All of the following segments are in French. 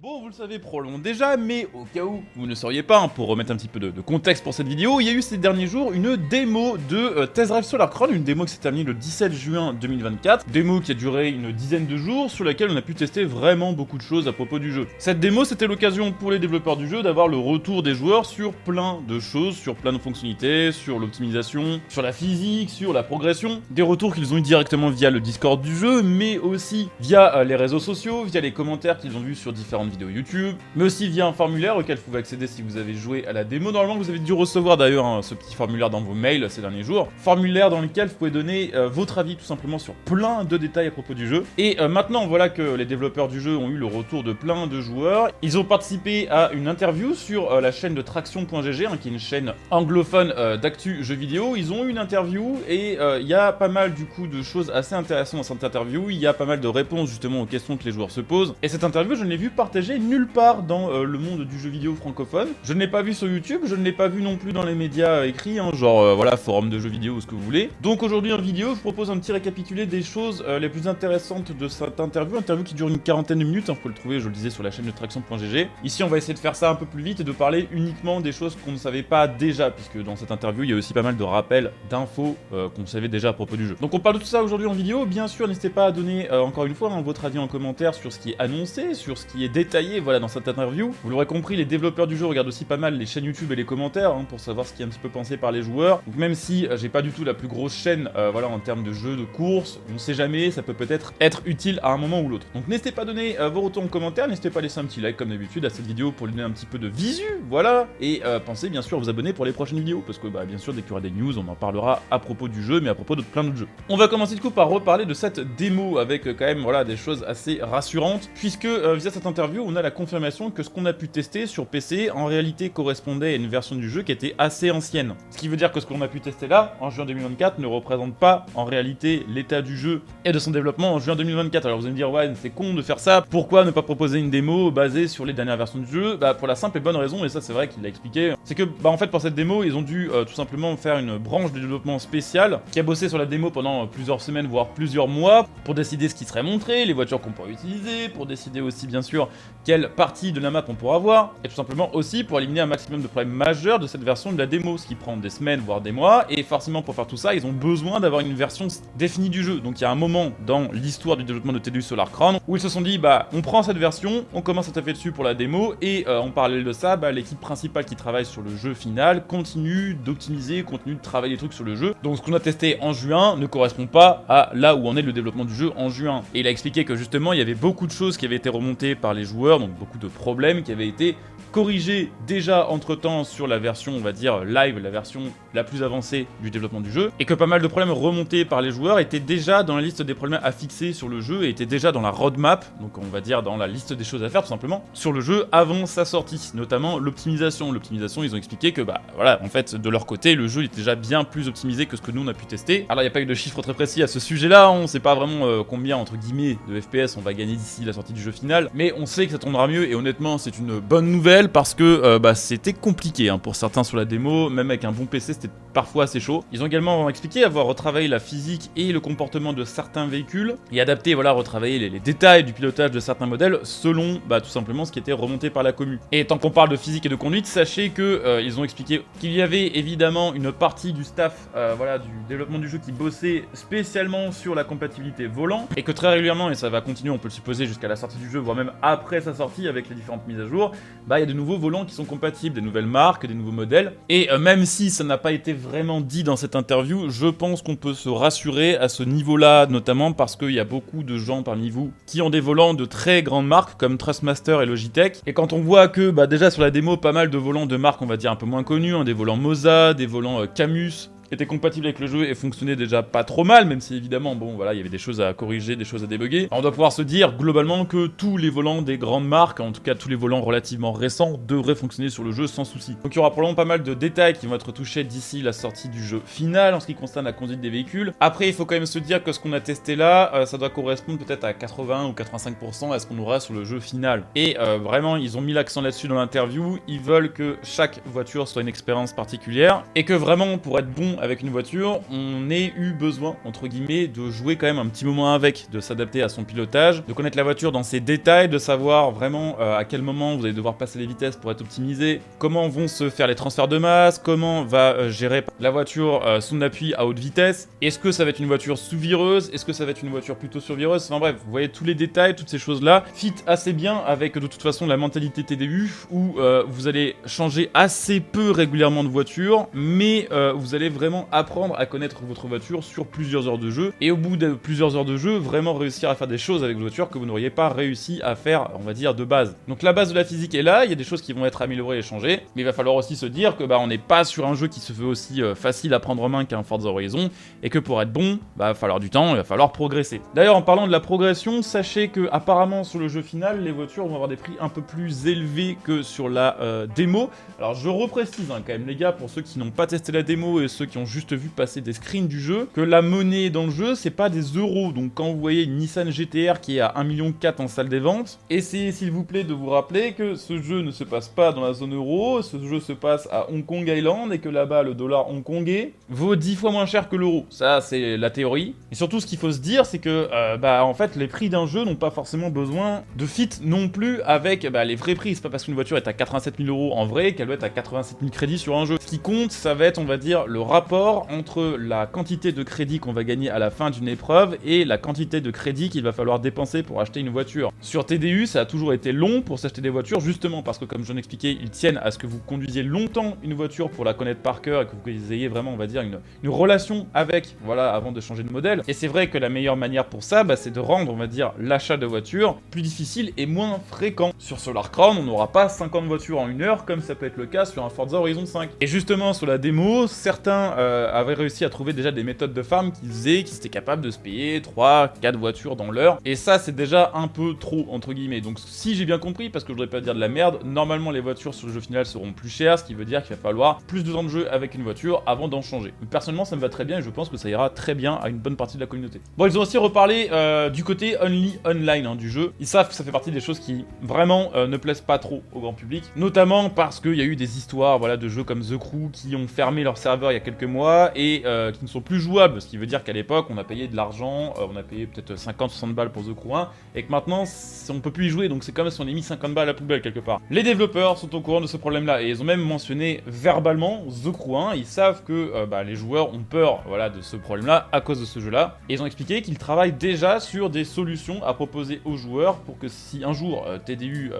Bon, vous le savez probablement déjà, mais au cas où vous ne le sauriez pas, pour remettre un petit peu de contexte pour cette vidéo, il y a eu ces derniers jours une démo de Test Drive Solarcron, une démo qui s'est terminée le 17 juin 2024, démo qui a duré une dizaine de jours, sur laquelle on a pu tester vraiment beaucoup de choses à propos du jeu. Cette démo, c'était l'occasion pour les développeurs du jeu d'avoir le retour des joueurs sur plein de choses, sur plein de fonctionnalités, sur l'optimisation, sur la physique, sur la progression, des retours qu'ils ont eu directement via le Discord du jeu, mais aussi via les réseaux sociaux, via les commentaires qu'ils ont vus sur différentes vidéos YouTube, mais aussi via un formulaire auquel vous pouvez accéder si vous avez joué à la démo. Normalement, vous avez dû recevoir d'ailleurs ce petit formulaire dans vos mails ces derniers jours. Formulaire dans lequel vous pouvez donner votre avis tout simplement sur plein de détails à propos du jeu. Et maintenant, voilà que les développeurs du jeu ont eu le retour de plein de joueurs. Ils ont participé à une interview sur la chaîne de Traction.gg, qui est une chaîne anglophone d'actu jeux vidéo. Ils ont eu une interview et il y a pas mal du coup de choses assez intéressantes dans cette interview. Il y a pas mal de réponses justement aux questions que les joueurs se posent. Et cette interview, je ne l'ai vue partagée nulle part dans le monde du jeu vidéo francophone. Je ne l'ai pas vu sur YouTube, je ne l'ai pas vu non plus dans les médias écrits, genre voilà, forum de jeux vidéo ou ce que vous voulez. Donc aujourd'hui en vidéo, je vous propose un petit récapitulé des choses les plus intéressantes de cette interview qui dure une quarantaine de minutes, vous pouvez le trouver, je le disais, sur la chaîne de Traction.gg. Ici, on va essayer de faire ça un peu plus vite et de parler uniquement des choses qu'on ne savait pas déjà, puisque dans cette interview, il y a aussi pas mal de rappels d'infos qu'on savait déjà à propos du jeu. Donc on parle de tout ça aujourd'hui en vidéo. Bien sûr, n'hésitez pas à donner encore une fois votre avis en commentaire sur ce qui est annoncé, sur ce qui est détaillé, voilà, dans cette interview. Vous l'aurez compris, les développeurs du jeu regardent aussi pas mal les chaînes YouTube et les commentaires pour savoir ce qui est un petit peu pensé par les joueurs. Donc même si j'ai pas du tout la plus grosse chaîne, voilà, en termes de jeux, de courses, on sait jamais, ça peut peut-être être utile à un moment ou l'autre. Donc n'hésitez pas à donner vos retours en commentaire, n'hésitez pas à laisser un petit like comme d'habitude à cette vidéo pour lui donner un petit peu de visu, voilà. Et pensez bien sûr à vous abonner pour les prochaines vidéos, parce que bien sûr dès qu'il y aura des news, on en parlera à propos du jeu, mais à propos de plein d'autres jeux. On va commencer du coup par reparler de cette démo avec quand même voilà des choses assez rassurantes, puisque via cette interview, on a la confirmation que ce qu'on a pu tester sur PC en réalité correspondait à une version du jeu qui était assez ancienne. Ce qui veut dire que ce qu'on a pu tester là, en juin 2024, ne représente pas en réalité l'état du jeu et de son développement en juin 2024. Alors vous allez me dire, ouais, c'est con de faire ça, pourquoi ne pas proposer une démo basée sur les dernières versions du jeu? Pour la simple et bonne raison, et ça c'est vrai qu'il l'a expliqué, c'est que en fait pour cette démo, ils ont dû tout simplement faire une branche de développement spéciale qui a bossé sur la démo pendant plusieurs semaines, voire plusieurs mois, pour décider ce qui serait montré, les voitures qu'on pourrait utiliser, pour décider aussi bien sûr quelle partie de la map on pourra avoir, et tout simplement aussi pour éliminer un maximum de problèmes majeurs de cette version de la démo, ce qui prend des semaines voire des mois, et forcément pour faire tout ça, ils ont besoin d'avoir une version définie du jeu. Donc il y a un moment dans l'histoire du développement de TDU Solarcron où ils se sont dit on prend cette version, on commence à taper dessus pour la démo, et en parallèle de ça, l'équipe principale qui travaille sur le jeu final continue d'optimiser, continue de travailler des trucs sur le jeu. Donc ce qu'on a testé en juin ne correspond pas à là où en est le développement du jeu en juin. Et il a expliqué que justement il y avait beaucoup de choses qui avaient été remontées par les joueurs, donc beaucoup de problèmes qui avaient été corrigés déjà entre temps sur la version, on va dire live, la version la plus avancée du développement du jeu, et que pas mal de problèmes remontés par les joueurs étaient déjà dans la liste des problèmes à fixer sur le jeu et étaient déjà dans la roadmap, donc on va dire dans la liste des choses à faire tout simplement sur le jeu avant sa sortie, notamment l'optimisation. L'optimisation, ils ont expliqué que voilà, en fait de leur côté le jeu était déjà bien plus optimisé que ce que nous on a pu tester. Alors il n'y a pas eu de chiffres très précis à ce sujet là, on sait pas vraiment combien entre guillemets de FPS on va gagner d'ici la sortie du jeu final, mais on sait que ça tournera mieux, et honnêtement c'est une bonne nouvelle parce que c'était compliqué pour certains sur la démo, même avec un bon PC c'était parfois assez chaud. Ils ont également expliqué avoir retravaillé la physique et le comportement de certains véhicules et adapté, voilà, retravailler les détails du pilotage de certains modèles selon tout simplement ce qui était remonté par la commu. Et tant qu'on parle de physique et de conduite, sachez que ils ont expliqué qu'il y avait évidemment une partie du staff voilà, du développement du jeu qui bossait spécialement sur la compatibilité volant, et que très régulièrement, et ça va continuer, on peut le supposer jusqu'à la sortie du jeu, voire même après sa sortie avec les différentes mises à jour, il y a de nouveaux volants qui sont compatibles, des nouvelles marques, des nouveaux modèles. Et même si ça n'a pas été vraiment dit dans cette interview, je pense qu'on peut se rassurer à ce niveau-là, notamment parce qu'il y a beaucoup de gens parmi vous qui ont des volants de très grandes marques comme Trustmaster et Logitech. Et quand on voit que déjà sur la démo, pas mal de volants de marques, on va dire un peu moins connues, des volants Moza, des volants Camus, était compatible avec le jeu et fonctionnait déjà pas trop mal, même si évidemment, voilà, il y avait des choses à corriger, des choses à débugger. Alors, on doit pouvoir se dire globalement que tous les volants des grandes marques, en tout cas tous les volants relativement récents, devraient fonctionner sur le jeu sans souci. Donc il y aura probablement pas mal de détails qui vont être touchés d'ici la sortie du jeu final en ce qui concerne la conduite des véhicules. Après, il faut quand même se dire que ce qu'on a testé là, ça doit correspondre peut-être à 80 ou 85% à ce qu'on aura sur le jeu final. Et vraiment, ils ont mis l'accent là-dessus dans l'interview, ils veulent que chaque voiture soit une expérience particulière, et que vraiment, pour être bon bon avec une voiture, on ait eu besoin, entre guillemets, de jouer quand même un petit moment avec, de s'adapter à son pilotage, de connaître la voiture dans ses détails, de savoir vraiment à quel moment vous allez devoir passer les vitesses pour être optimisé, comment vont se faire les transferts de masse, comment va gérer la voiture son appui à haute vitesse, est-ce que ça va être une voiture sous-vireuse, est-ce que ça va être une voiture plutôt sur-vireuse, enfin bref, vous voyez tous les détails, toutes ces choses-là, fit assez bien avec de toute façon la mentalité TDU, où vous allez changer assez peu régulièrement de voiture, mais vous allez vraiment apprendre à connaître votre voiture sur plusieurs heures de jeu, et au bout de plusieurs heures de jeu, vraiment réussir à faire des choses avec votre voiture que vous n'auriez pas réussi à faire, on va dire, de base. Donc la base de la physique est là, il y a des choses qui vont être améliorées et changées, mais il va falloir aussi se dire que on n'est pas sur un jeu qui se veut aussi facile à prendre en main qu'un Forza Horizon, et que pour être bon, il va falloir du temps, il va falloir progresser. D'ailleurs, en parlant de la progression, sachez que apparemment sur le jeu final, les voitures vont avoir des prix un peu plus élevés que sur la démo. Alors je reprécise quand même les gars, pour ceux qui n'ont pas testé la démo et ceux qui ont juste vu passer des screens du jeu, que la monnaie dans le jeu, c'est pas des euros. Donc quand vous voyez une Nissan GT-R qui est à 1,4 million en salle des ventes, essayez s'il vous plaît de vous rappeler que ce jeu ne se passe pas dans la zone euro, ce jeu se passe à Hong Kong Island et que là-bas le dollar hongkongais vaut 10 fois moins cher que l'euro. Ça c'est la théorie. Et surtout ce qu'il faut se dire, c'est que en fait les prix d'un jeu n'ont pas forcément besoin de fit non plus avec les vrais prix. C'est pas parce qu'une voiture est à 87 000 € en vrai qu'elle doit être à 87 000 crédits sur un jeu. Ce qui compte, ça va être, on va dire, le rapport entre la quantité de crédits qu'on va gagner à la fin d'une épreuve et la quantité de crédits qu'il va falloir dépenser pour acheter une voiture. Sur TDU, ça a toujours été long pour s'acheter des voitures, justement parce que, comme je l'expliquais, ils tiennent à ce que vous conduisiez longtemps une voiture pour la connaître par cœur et que vous ayez vraiment, on va dire, une relation avec, voilà, avant de changer de modèle. Et c'est vrai que la meilleure manière pour ça, c'est de rendre, on va dire, l'achat de voitures plus difficile et moins fréquent. Sur Solar Crown, on n'aura pas 50 voitures en une heure, comme ça peut être le cas sur un Forza Horizon 5. Et justement, sur la démo, certains avaient réussi à trouver déjà des méthodes de farm qui faisaient qu'ils étaient capables de se payer 3-4 voitures dans l'heure. Et ça, c'est déjà un peu trop, entre guillemets. Donc si j'ai bien compris, parce que je voudrais pas dire de la merde, normalement les voitures sur le jeu final seront plus chères, ce qui veut dire qu'il va falloir plus de temps de jeu avec une voiture avant d'en changer. Mais personnellement, ça me va très bien et je pense que ça ira très bien à une bonne partie de la communauté. Bon, ils ont aussi reparlé du côté only online du jeu. Ils savent que ça fait partie des choses qui vraiment ne plaisent pas trop au grand public, notamment parce qu'il y a eu des histoires, voilà, de jeux comme The Crew qui ont fermé leur serveur il y a quelques mois et qui ne sont plus jouables, ce qui veut dire qu'à l'époque on a payé de l'argent, on a payé peut-être 50-60 balles pour The Crew 1 et que maintenant on peut plus y jouer, donc c'est comme si on a mis 50 balles à la poubelle quelque part. Les développeurs sont au courant de ce problème là et ils ont même mentionné verbalement The Crew 1, ils savent que les joueurs ont peur, voilà, de ce problème là à cause de ce jeu là et ils ont expliqué qu'ils travaillent déjà sur des solutions à proposer aux joueurs pour que si un jour TDU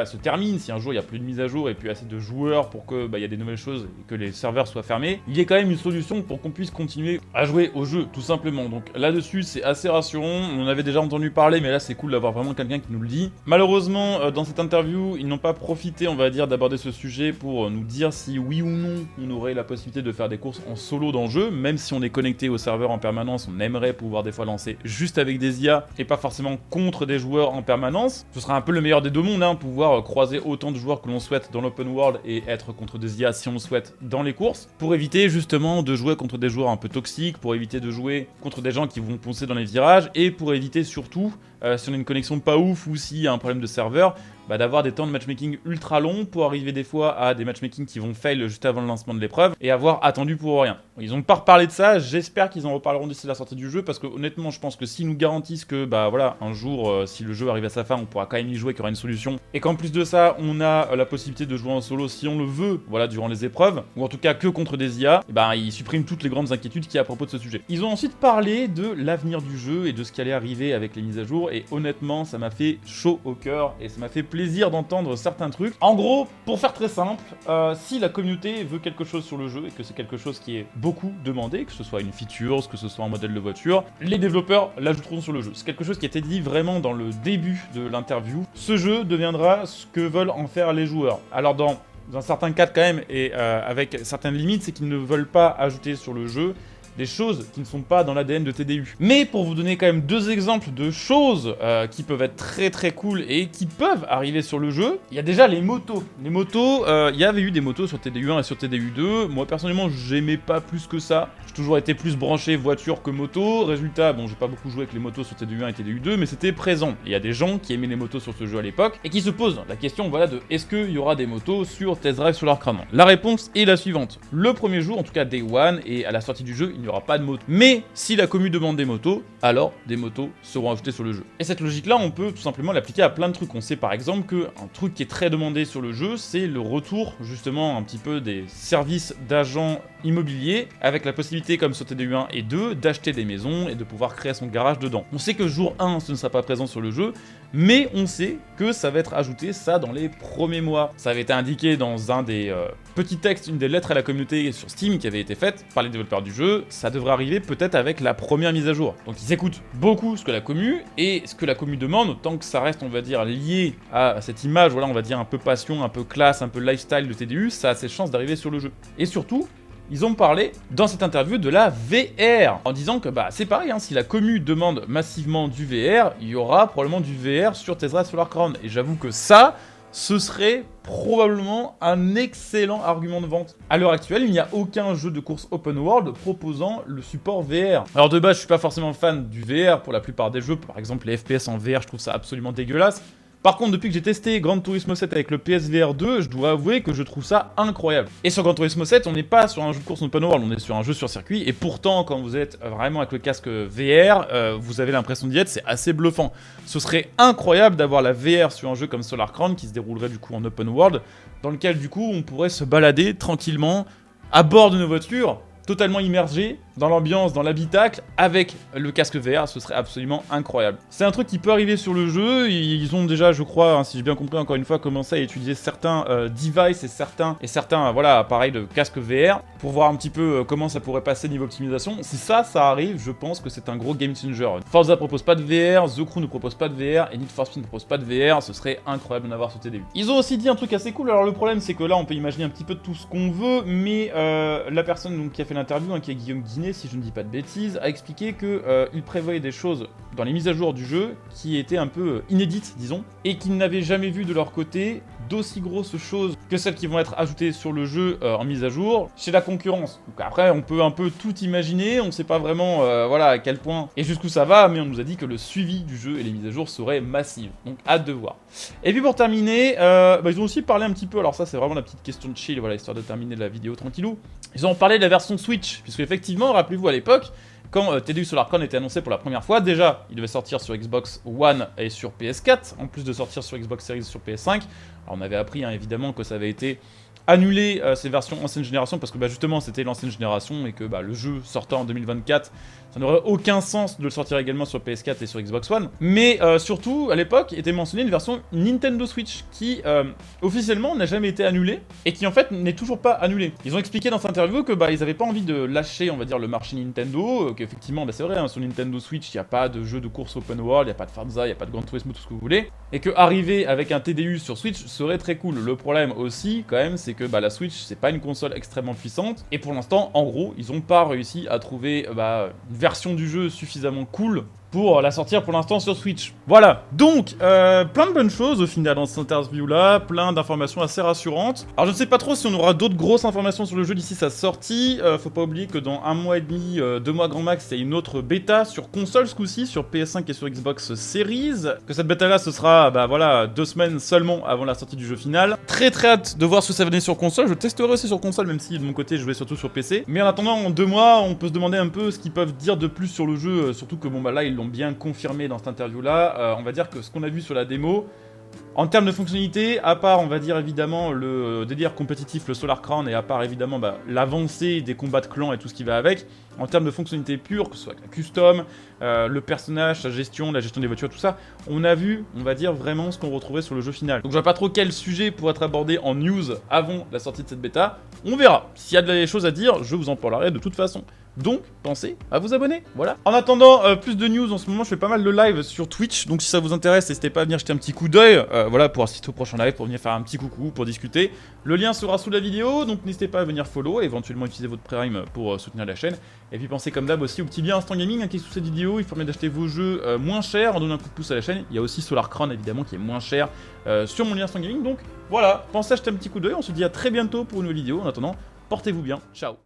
se termine, si un jour il n'y a plus de mise à jour et plus assez de joueurs pour que y a des nouvelles choses et que les serveurs soient fermés, il y a quand même une solution pour qu'on puisse continuer à jouer au jeu tout simplement. Donc là-dessus c'est assez rassurant, on en avait déjà entendu parler mais là c'est cool d'avoir vraiment quelqu'un qui nous le dit. Malheureusement dans cette interview ils n'ont pas profité, on va dire, d'aborder ce sujet pour nous dire si oui ou non on aurait la possibilité de faire des courses en solo dans le jeu, même si on est connecté au serveur en permanence, on aimerait pouvoir des fois lancer juste avec des IA et pas forcément contre des joueurs en permanence. Ce sera un peu le meilleur des deux mondes, pouvoir croiser autant de joueurs que l'on souhaite dans l'open world et être contre des IA si on le souhaite dans les courses, pour éviter justement de jouer contre des joueurs un peu toxiques, pour éviter de jouer contre des gens qui vont poncer dans les virages, et pour éviter surtout, si on a une connexion pas ouf ou s'il y a un problème de serveur, d'avoir des temps de matchmaking ultra longs pour arriver des fois à des matchmaking qui vont fail juste avant le lancement de l'épreuve et avoir attendu pour rien. Ils n'ont pas reparlé de ça, j'espère qu'ils en reparleront d'ici la sortie du jeu parce que honnêtement je pense que s'ils nous garantissent que un jour si le jeu arrive à sa fin on pourra quand même y jouer, qu'il y aura une solution et qu'en plus de ça on a la possibilité de jouer en solo si on le veut, voilà, durant les épreuves ou en tout cas que contre des IA, ils suppriment toutes les grandes inquiétudes qu'il y a à propos de ce sujet. Ils ont ensuite parlé de l'avenir du jeu et de ce qui allait arriver avec les mises à jour et honnêtement ça m'a fait chaud au cœur et ça m'a fait plaisir d'entendre certains trucs. En gros, pour faire très simple, si la communauté veut quelque chose sur le jeu et que c'est quelque chose qui est beaucoup demandé, que ce soit une feature, que ce soit un modèle de voiture, les développeurs l'ajouteront sur le jeu. C'est quelque chose qui a été dit vraiment dans le début de l'interview. Ce jeu deviendra ce que veulent en faire les joueurs. Alors dans un certain cadre quand même, et avec certaines limites, c'est qu'ils ne veulent pas ajouter sur le jeu des choses qui ne sont pas dans l'ADN de TDU. Mais pour vous donner quand même 2 exemples de choses qui peuvent être très très cool et qui peuvent arriver sur le jeu, il y a déjà les motos. Les motos, il y avait eu des motos sur TDU1 et sur TDU2. Moi personnellement, j'aimais pas plus que ça. J'ai toujours été plus branché voiture que moto. Résultat, bon, j'ai pas beaucoup joué avec les motos sur TDU1 et TDU2, mais c'était présent. Et il y a des gens qui aimaient les motos sur ce jeu à l'époque et qui se posent la question, voilà, de est-ce qu'il y aura des motos sur Test Drive Solar Crown? La réponse est la suivante. Le premier jour, en tout cas Day One, et à la sortie du jeu, il n'y aura pas de motos. Mais si la commu demande des motos, alors des motos seront ajoutées sur le jeu. Et cette logique-là, on peut tout simplement l'appliquer à plein de trucs. On sait par exemple qu'un truc qui est très demandé sur le jeu, c'est le retour justement un petit peu des services d'agents immobiliers, avec la possibilité, comme sur TDU1 et 2, d'acheter des maisons et de pouvoir créer son garage dedans. On sait que jour 1, ce ne sera pas présent sur le jeu, mais on sait que ça va être ajouté ça dans les premiers mois. Ça avait été indiqué dans un des petits textes, une des lettres à la communauté sur Steam qui avait été faite par les développeurs du jeu. Ça devrait arriver peut-être avec la première mise à jour. Donc ils écoutent beaucoup ce que la commu, et ce que la commu demande, tant que ça reste, on va dire, lié à cette image, voilà, on va dire un peu passion, un peu classe, un peu lifestyle de TDU, ça a ses chances d'arriver sur le jeu. Et surtout, ils ont parlé dans cette interview de la VR, en disant que bah c'est pareil, hein, si la commu demande massivement du VR, il y aura probablement du VR sur Test Drive Solar Crown. Et j'avoue que ça, ce serait probablement un excellent argument de vente. À l'heure actuelle, il n'y a aucun jeu de course open world proposant le support VR. Alors de base, je suis pas forcément fan du VR pour la plupart des jeux, par exemple les FPS en VR, je trouve ça absolument dégueulasse. Par contre, depuis que j'ai testé Gran Turismo 7 avec le PSVR 2, je dois avouer que je trouve ça incroyable. Et sur Gran Turismo 7, on n'est pas sur un jeu de course open world, on est sur un jeu sur circuit, et pourtant, quand vous êtes vraiment avec le casque VR, vous avez l'impression d'y être, c'est assez bluffant. Ce serait incroyable d'avoir la VR sur un jeu comme Solar Crown, qui se déroulerait du coup en open world, dans lequel du coup, on pourrait se balader tranquillement à bord de nos voitures, totalement immergé dans l'ambiance, dans l'habitacle, avec le casque VR, ce serait absolument incroyable. C'est un truc qui peut arriver sur le jeu, ils ont déjà, je crois, hein, si j'ai bien compris encore une fois, commencé à étudier certains devices et certains voilà, appareils de casque VR, pour voir un petit peu comment ça pourrait passer niveau optimisation. Si ça arrive, je pense que c'est un gros game changer. Forza ne propose pas de VR, The Crew ne propose pas de VR, et Need for Speed ne propose pas de VR, ce serait incroyable d'en avoir sur TDU. Ils ont aussi dit un truc assez cool, alors le problème c'est que là on peut imaginer un petit peu tout ce qu'on veut, mais la personne donc, qui a fait l'interview, hein, qui est Guillaume Guinet, si je ne dis pas de bêtises, a expliqué qu'il prévoyait des choses dans les mises à jour du jeu qui étaient un peu inédites, disons, et qu'ils n'avaient jamais vu de leur côté d'aussi grosses choses que celles qui vont être ajoutées sur le jeu en mise à jour chez la concurrence. Donc après, on peut un peu tout imaginer, on ne sait pas vraiment voilà, à quel point et jusqu'où ça va, mais on nous a dit que le suivi du jeu et les mises à jour seraient massives. Donc hâte de voir. Et puis pour terminer, ils ont aussi parlé un petit peu, alors ça c'est vraiment la petite question de chill, voilà, histoire de terminer la vidéo tranquillou. Ils ont parlé de la version Switch, puisque effectivement, rappelez-vous à l'époque, quand TDU Solar Crown était annoncé pour la première fois, déjà, il devait sortir sur Xbox One et sur PS4, en plus de sortir sur Xbox Series et sur PS5. Alors on avait appris hein, évidemment que ça avait été annulé ces versions ancienne génération, parce que bah, justement c'était l'ancienne génération et que bah, le jeu sortant en 2024, ça n'aurait aucun sens de le sortir également sur PS4 et sur Xbox One. Mais surtout, à l'époque, était mentionnée une version Nintendo Switch qui, officiellement, n'a jamais été annulée et qui, en fait, n'est toujours pas annulée. Ils ont expliqué dans cette interview que bah, ils n'avaient pas envie de lâcher, on va dire, le marché Nintendo, qu'effectivement, bah, c'est vrai, hein, sur Nintendo Switch, il n'y a pas de jeu de course open world, il n'y a pas de Forza, il n'y a pas de Gran Turismo, tout ce que vous voulez, et que arriver avec un TDU sur Switch serait très cool. Le problème aussi, quand même, c'est que bah, la Switch, c'est pas une console extrêmement puissante, et pour l'instant, en gros, ils n'ont pas réussi à trouver une version du jeu suffisamment cool pour la sortir pour l'instant sur Switch. Voilà, donc plein de bonnes choses au final dans cette interview-là, plein d'informations assez rassurantes. Alors je ne sais pas trop si on aura d'autres grosses informations sur le jeu d'ici sa sortie, faut pas oublier que dans 1 mois et demi, 2 mois grand max, il y a une autre bêta sur console ce coup-ci, sur PS5 et sur Xbox Series, que cette bêta-là ce sera, bah voilà, 2 semaines seulement avant la sortie du jeu final. Très hâte de voir ce que ça va donner sur console, je testerai aussi sur console même si de mon côté je vais surtout sur PC. Mais en attendant, en 2 mois, on peut se demander un peu ce qu'ils peuvent dire de plus sur le jeu, surtout que bon bah là ils l'ont bien confirmé dans cette interview-là. On va dire que ce qu'on a vu sur la démo, en termes de fonctionnalité, à part, on va dire évidemment le délire compétitif, le Solar Crown, et à part évidemment l'avancée des combats de clans et tout ce qui va avec, en termes de fonctionnalité pure, que ce soit avec la custom, le personnage, sa gestion, la gestion des voitures, tout ça, on a vu, on va dire, vraiment ce qu'on retrouvait sur le jeu final. Donc je vois pas trop quel sujet pourrait être abordé en news avant la sortie de cette bêta. On verra. S'il y a des choses à dire, je vous en parlerai de toute façon. Donc, pensez à vous abonner, voilà. En attendant, plus de news, en ce moment, je fais pas mal de live sur Twitch, donc si ça vous intéresse, n'hésitez pas à venir jeter un petit coup d'œil, voilà, pour assister au prochain live, pour venir faire un petit coucou, pour discuter. Le lien sera sous la vidéo, donc n'hésitez pas à venir follow, et éventuellement utiliser votre Prime pour soutenir la chaîne. Et puis pensez comme d'hab aussi au petit lien Instant Gaming qui est sous cette vidéo, il permet d'acheter vos jeux moins chers en donnant un coup de pouce à la chaîne. Il y a aussi Solar Crown évidemment qui est moins cher sur mon lien Instant Gaming, donc voilà, pensez à jeter un petit coup d'œil, on se dit à très bientôt pour une nouvelle vidéo. En attendant, portez-vous bien, ciao.